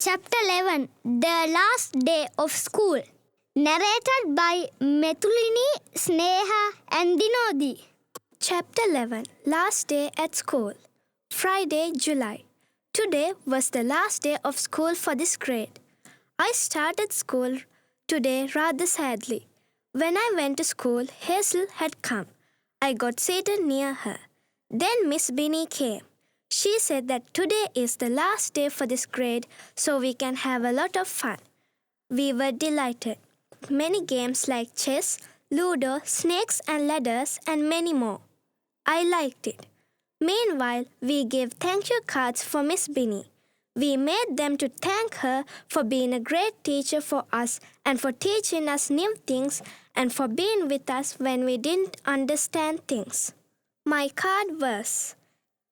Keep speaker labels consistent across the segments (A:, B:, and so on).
A: Chapter 11 The Last Day of School. Narrated by Methulini, Sneha and Dinodi.
B: Chapter 11 Last Day at School. Friday, July. Today was the last day of school for this grade. I started school today rather sadly. When I went to school, Hazel had come. I got seated near her. Then Miss Binny came. She said that today is the last day for this grade, so we can have a lot of fun. We were delighted. Many games like chess, ludo, snakes and ladders, and many more. I liked it. Meanwhile, we gave thank you cards for Miss Binny. We made them to thank her for being a great teacher for us and for teaching us new things and for being with us when we didn't understand things. My card was,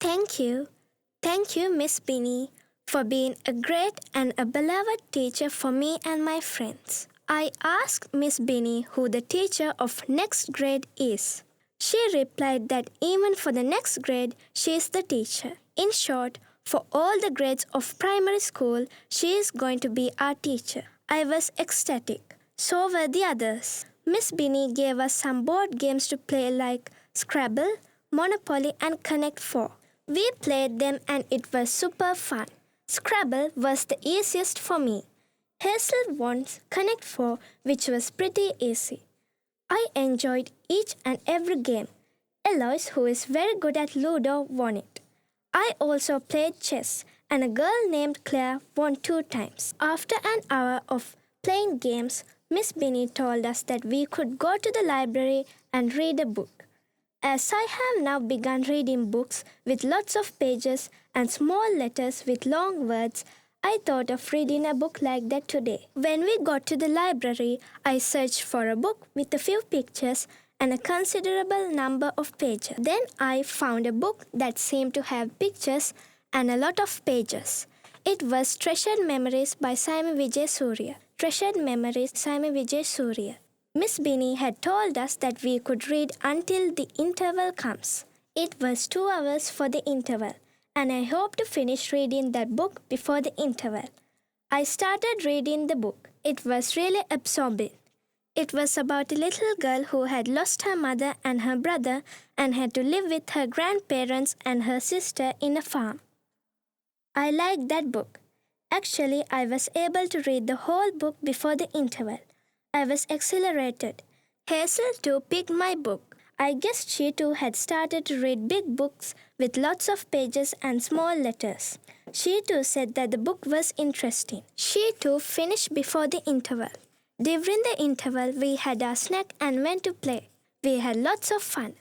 B: Thank you, Miss Binny, for being a great and a beloved teacher for me and my friends. I asked Miss Binny who the teacher of next grade is. She replied that even for the next grade, she is the teacher. In short, for all the grades of primary school, she is going to be our teacher. I was ecstatic. So were the others. Miss Binny gave us some board games to play like Scrabble, Monopoly and Connect 4. We played them and it was super fun. Scrabble was the easiest for me. Hazel won Connect 4, which was pretty easy. I enjoyed each and every game. Eloise, who is very good at Ludo, won it. I also played chess, and a girl named Claire won 2 times. After an hour of playing games, Miss Binny told us that we could go to the library and read a book. As I have now begun reading books with lots of pages and small letters with long words, I thought of reading a book like that today. When we got to the library, I searched for a book with a few pictures and a considerable number of pages. Then I found a book that seemed to have pictures and a lot of pages. It was Treasured Memories by Simon Vijay Surya. Treasured Memories, Simon Vijay Surya. Miss Binny had told us that we could read until the interval comes. It was 2 hours for the interval, and I hoped to finish reading that book before the interval. I started reading the book. It was really absorbing. It was about a little girl who had lost her mother and her brother and had to live with her grandparents and her sister in a farm. I liked that book. Actually, I was able to read the whole book before the interval. I was exhilarated. Hazel too picked my book. I guessed she too had started to read big books with lots of pages and small letters. She too said that the book was interesting. She too finished before the interval. During the interval, we had our snack and went to play. We had lots of fun.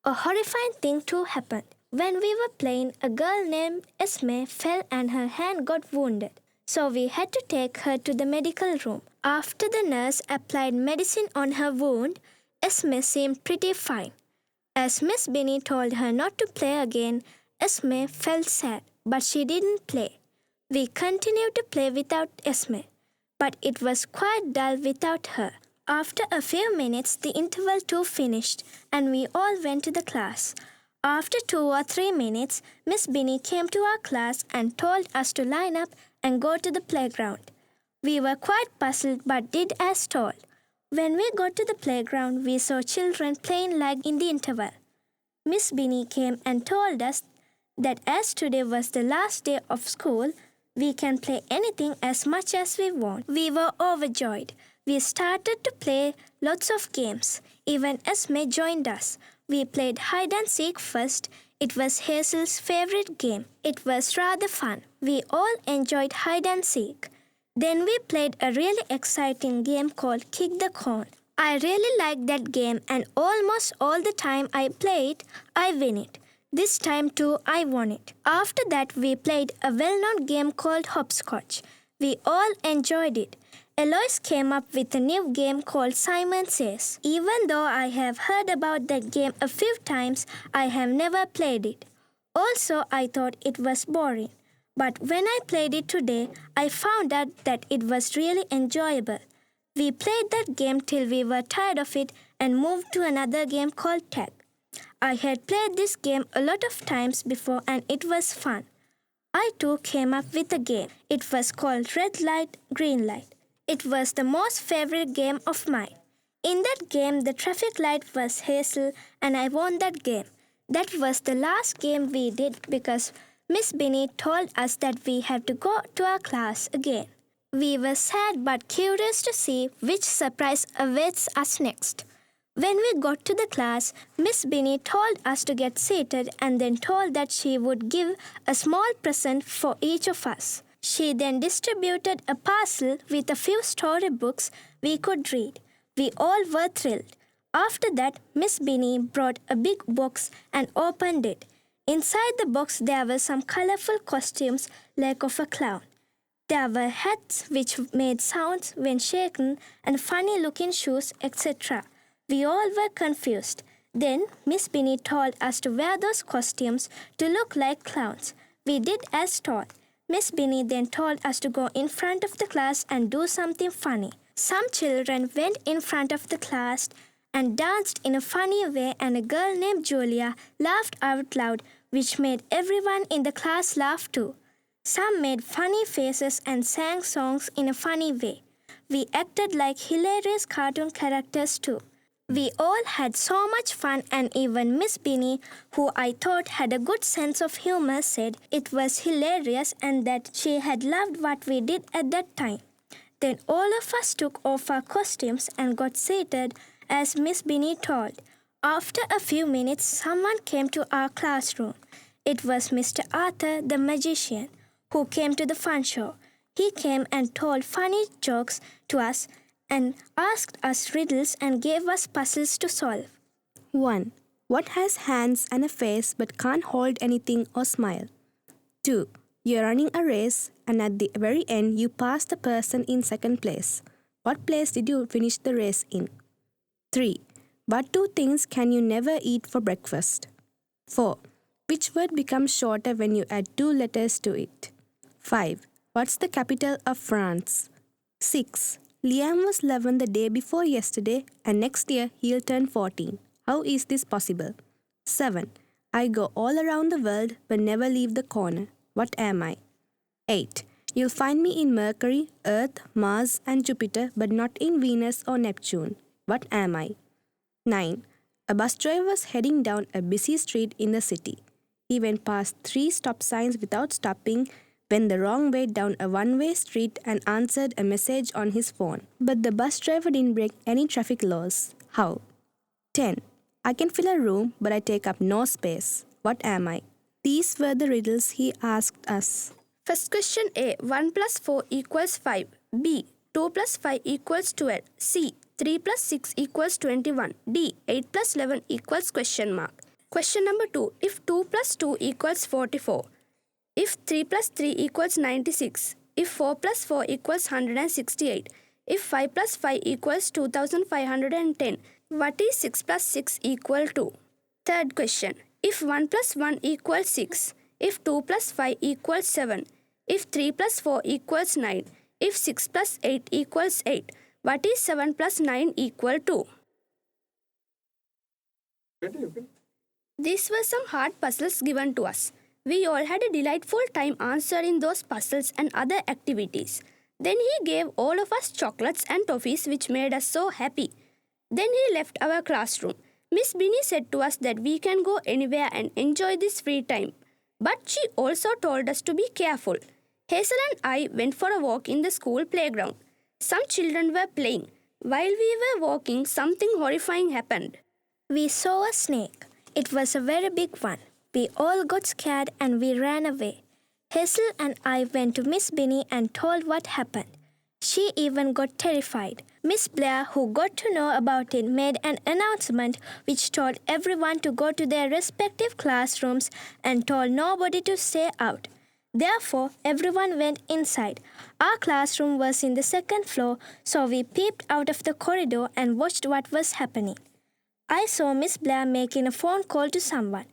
B: A horrifying thing too happened. When we were playing, a girl named Esme fell and her hand got wounded. So we had to take her to the medical room. After the nurse applied medicine on her wound, Esme seemed pretty fine. As Miss Binny told her not to play again, Esme felt sad, but she didn't play. We continued to play without Esme, but it was quite dull without her. After a few minutes, the interval too finished, and we all went to the class. After 2 or 3 minutes, Miss Binny came to our class and told us to line up and go to the playground. We were quite puzzled but did as told. When we got to the playground, we saw children playing like in the interval. Miss Binny came and told us that as today was the last day of school, we can play anything as much as we want. We were overjoyed. We started to play lots of games. Even Esme joined us. We played hide and seek first. It was Hazel's favorite game. It was rather fun. We all enjoyed hide and seek. Then we played a really exciting game called Kick the Corn. I really liked that game and almost all the time I play it, I win it. This time too, I won it. After that, we played a well-known game called Hopscotch. We all enjoyed it. Eloise came up with a new game called Simon Says. Even though I have heard about that game a few times, I have never played it. Also, I thought it was boring. But when I played it today, I found out that it was really enjoyable. We played that game till we were tired of it and moved to another game called Tag. I had played this game a lot of times before and it was fun. I too came up with a game. It was called Red Light, Green Light. It was the most favorite game of mine. In that game, the traffic light was Hazel and I won that game. That was the last game we did because Miss Binny told us that we had to go to our class again. We were sad but curious to see which surprise awaits us next. When we got to the class, Miss Binny told us to get seated and then told that she would give a small present for each of us. She then distributed a parcel with a few storybooks we could read. We all were thrilled. After that, Miss Binny brought a big box and opened it. Inside the box there were some colorful costumes like of a clown. There were hats which made sounds when shaken and funny-looking shoes, etc. We all were confused. Then Miss Binny told us to wear those costumes to look like clowns. We did as told. Miss Binny then told us to go in front of the class and do something funny. Some children went in front of the class and danced in a funny way, and a girl named Julia laughed out loud, which made everyone in the class laugh too. Some made funny faces and sang songs in a funny way. We acted like hilarious cartoon characters too. We all had so much fun, and even Miss Binny, who I thought had a good sense of humor, said it was hilarious and that she had loved what we did at that time. Then all of us took off our costumes and got seated as Miss Binny told. After a few minutes, someone came to our classroom. It was Mr. Arthur, the magician, who came to the fun show. He came and told funny jokes to us and asked us riddles and gave us puzzles to solve.
C: 1. What has hands and a face but can't hold anything or smile? 2. You're running a race and at the very end you pass the person in second place. What place did you finish the race in? 3. What two things can you never eat for breakfast? 4. Which word becomes shorter when you add two letters to it? 5. What's the capital of France? 6. Liam was 11 the day before yesterday and next year he'll turn 14. How is this possible? 7. I go all around the world but never leave the corner. What am I? 8. You'll find me in Mercury, Earth, Mars and Jupiter but not in Venus or Neptune. What am I? 9. A bus driver was heading down a busy street in the city. He went past 3 stop signs without stopping, went the wrong way down a one-way street and answered a message on his phone. But the bus driver didn't break any traffic laws. How? 10. I can fill a room, but I take up no space. What am I? These were the riddles he asked us.
B: First question A. 1 plus 4 equals 5. B. 2 plus 5 equals 12. C. 3 plus 6 equals 21. D. 8 plus 11 equals question mark. Question number 2. If 2 plus 2 equals 44. If 3 plus 3 equals 96. If 4 plus 4 equals 168. If 5 plus 5 equals 2510. What is 6 plus 6 equal to? Third question. If 1 plus 1 equals 6. If 2 plus 5 equals 7. If 3 plus 4 equals 9. If 6 plus 8 equals 8. What is 7 plus 9 equal to? These were some hard puzzles given to us. We all had a delightful time answering those puzzles and other activities. Then he gave all of us chocolates and toffees which made us so happy. Then he left our classroom. Miss Binny said to us that we can go anywhere and enjoy this free time. But she also told us to be careful. Hazel and I went for a walk in the school playground. Some children were playing. While we were walking, something horrifying happened. We saw a snake. It was a very big one. We all got scared and we ran away. Hazel and I went to Miss Binny and told what happened. She even got terrified. Miss Blair, who got to know about it, made an announcement which told everyone to go to their respective classrooms and told nobody to stay out. Therefore, everyone went inside. Our classroom was in the second floor, so we peeped out of the corridor and watched what was happening. I saw Miss Blair making a phone call to someone.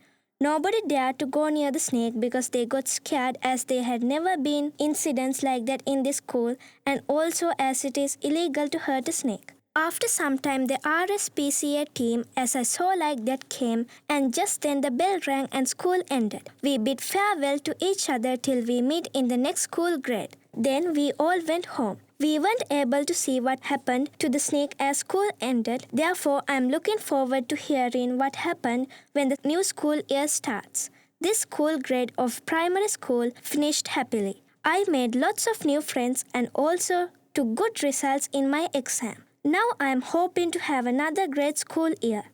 B: Nobody dared to go near the snake because they got scared, as there had never been incidents like that in this school, and also as it is illegal to hurt a snake. After some time, the RSPCA team, as I saw like that, came, and just then the bell rang and school ended. We bid farewell to each other till we meet in the next school grade. Then we all went home. We weren't able to see what happened to the snake as school ended. Therefore, I am looking forward to hearing what happened when the new school year starts. This school grade of primary school finished happily. I made lots of new friends and also took good results in my exam. Now I am hoping to have another great school year.